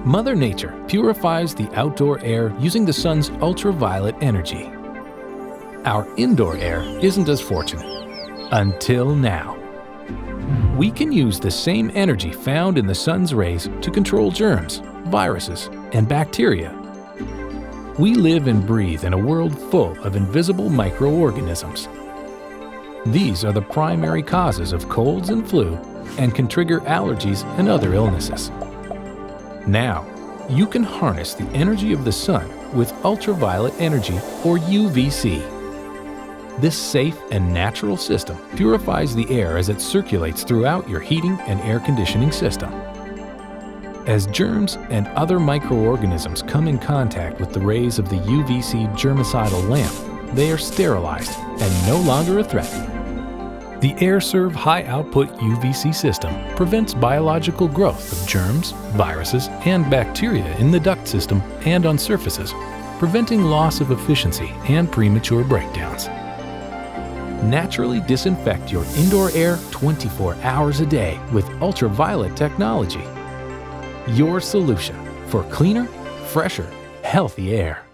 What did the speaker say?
Mother Nature purifies the outdoor air using the sun's ultraviolet energy. Our indoor air isn't as fortunate. Until now. We can use the same energy found in the sun's rays to control germs, viruses, and bacteria. We live and breathe in a world full of invisible microorganisms. These are the primary causes of colds and flu and can trigger allergies and other illnesses. Now, you can harness the energy of the sun with ultraviolet energy, or UVC. This safe and natural system purifies the air as it circulates throughout your heating and air conditioning system. As germs and other microorganisms come in contact with the rays of the UVC germicidal lamp, they are sterilized and no longer a threat. The AirServe high-output UVC system prevents biological growth of germs, viruses, and bacteria in the duct system and on surfaces, preventing loss of efficiency and premature breakdowns. Naturally disinfect your indoor air 24 hours a day with ultraviolet technology. Your solution for cleaner, fresher, healthy air.